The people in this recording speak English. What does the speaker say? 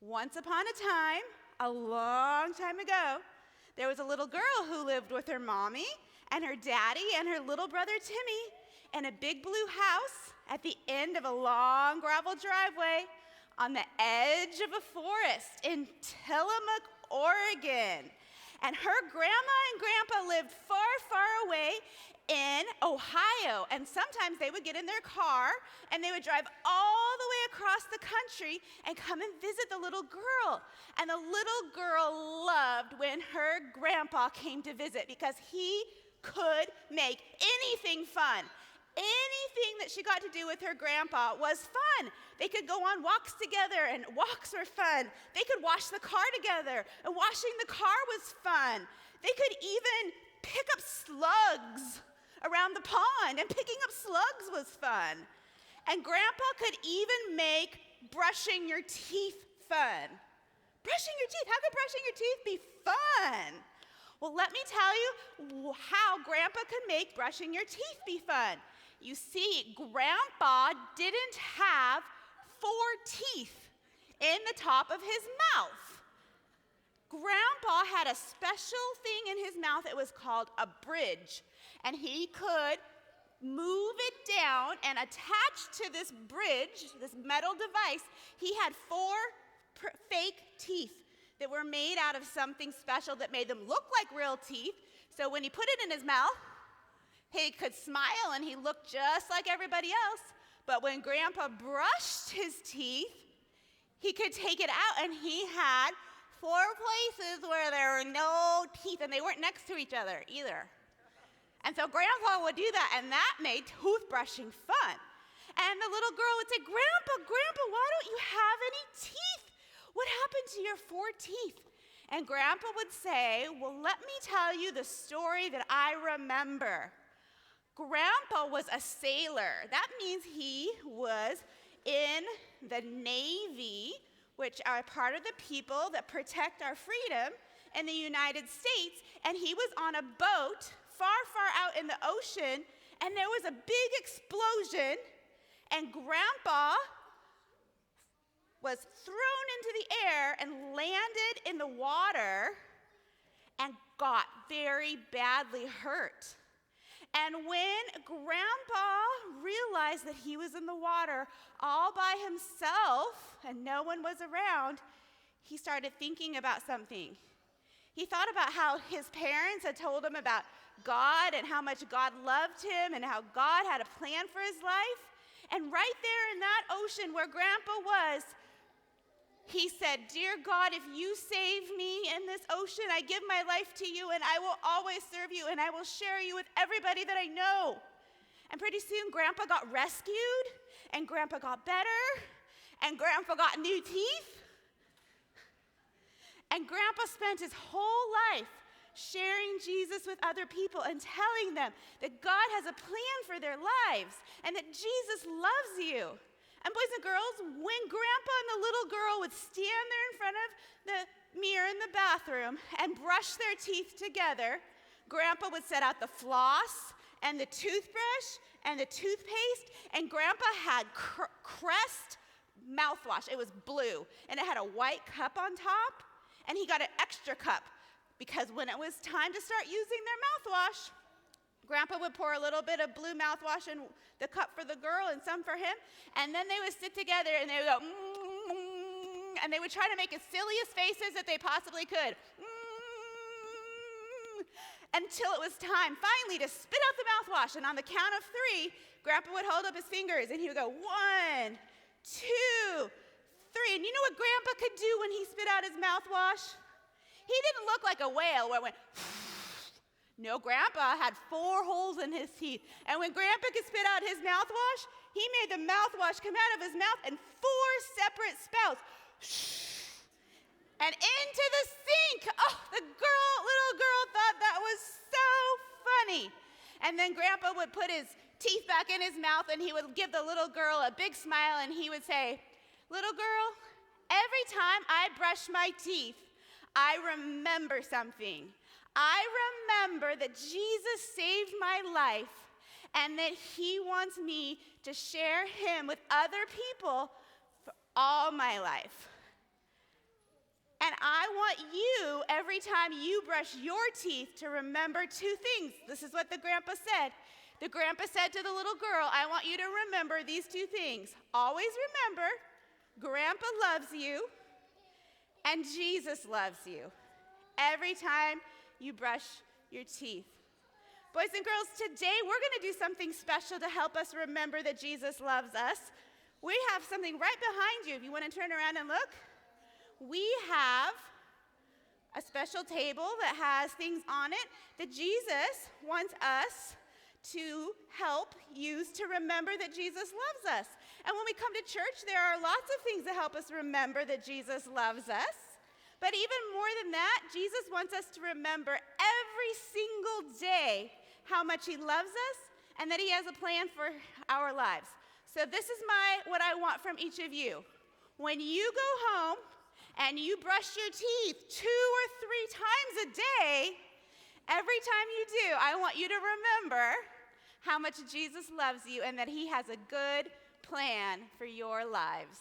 Once upon a time, a long time ago, there was a little girl who lived with her mommy and her daddy and her little brother Timmy in a big blue house at the end of a long gravel driveway on the edge of a forest in Tillamook, Oregon. And her grandma and grandpa lived far, far away in Ohio. And sometimes they would get in their car and they would drive all the way across the country and come and visit the little girl. And the little girl loved when her grandpa came to visit because he could make anything fun. Anything that she got to do with her grandpa was fun. They could go on walks together, and walks were fun. They could wash the car together, and washing the car was fun. They could even pick up slugs around the pond, and picking up slugs was fun. And Grandpa could even make brushing your teeth fun. Brushing your teeth, how could brushing your teeth be fun? Well, let me tell you how Grandpa could make brushing your teeth be fun. You see, Grandpa didn't have 4 teeth in the top of his mouth. Grandpa had a special thing in his mouth. It was called a bridge. And he could move it down and attach to this bridge, this metal device, he had 4 fake teeth that were made out of something special that made them look like real teeth. So when he put it in his mouth, he could smile and he looked just like everybody else. But when Grandpa brushed his teeth, he could take it out and he had 4 places where there were no teeth and they weren't next to each other either. And so Grandpa would do that, and that made toothbrushing fun. And the little girl would say, Grandpa, why don't you have any teeth? What happened to your 4 teeth? And Grandpa would say, well, let me tell you the story that I remember. Grandpa was a sailor. That means he was in the Navy, which are part of the people that protect our freedom in the United States. And he was on a boat far, far out in the ocean, and there was a big explosion, and Grandpa was thrown into the air and landed in the water and got very badly hurt. And when Grandpa realized that he was in the water all by himself and no one was around, he started thinking about something. He thought about how his parents had told him about God and how much God loved him and how God had a plan for his life. And right there in that ocean where Grandpa was, he said, Dear God, if you save me in this ocean, I give my life to you and I will always serve you and I will share you with everybody that I know. And pretty soon Grandpa got rescued and Grandpa got better and Grandpa got new teeth. And Grandpa spent his whole life sharing Jesus with other people and telling them that God has a plan for their lives and that Jesus loves you. And boys and girls, when Grandpa and the little girl would stand there in front of the mirror in the bathroom and brush their teeth together, Grandpa would set out the floss and the toothbrush and the toothpaste, and Grandpa had Crest mouthwash. It was blue, and it had a white cup on top, and he got an extra cup because when it was time to start using their mouthwash, Grandpa would pour a little bit of blue mouthwash in the cup for the girl and some for him, and then they would sit together and they would go, and they would try to make as silliest faces that they possibly could, until it was time finally to spit out the mouthwash. And on the count of 3, Grandpa would hold up his fingers and he would go 1, 2, 3. And you know what Grandpa could do when he spit out his mouthwash? He didn't look like a whale where it went. No, Grandpa had 4 holes in his teeth. And when Grandpa could spit out his mouthwash, he made the mouthwash come out of his mouth in 4 separate spouts. And into the sink. Oh, the little girl thought that was so funny. And then Grandpa would put his teeth back in his mouth and he would give the little girl a big smile and he would say, Little girl, every time I brush my teeth, I remember something. I remember that Jesus saved my life and that he wants me to share him with other people for all my life. And I want you, every time you brush your teeth, to remember two things. This is what the grandpa said. The grandpa said to the little girl, I want you to remember these two things. Always remember, Grandpa loves you, and Jesus loves you. Every time you brush your teeth. Boys and girls, today we're going to do something special to help us remember that Jesus loves us. We have something right behind you. If you want to turn around and look, we have a special table that has things on it that Jesus wants us to help use to remember that Jesus loves us. And when we come to church, there are lots of things that help us remember that Jesus loves us. But even more than that, Jesus wants us to remember every single day how much he loves us and that he has a plan for our lives. So this is what I want from each of you. When you go home and you brush your teeth 2 or 3 times a day, every time you do, I want you to remember how much Jesus loves you and that he has a good plan for your lives.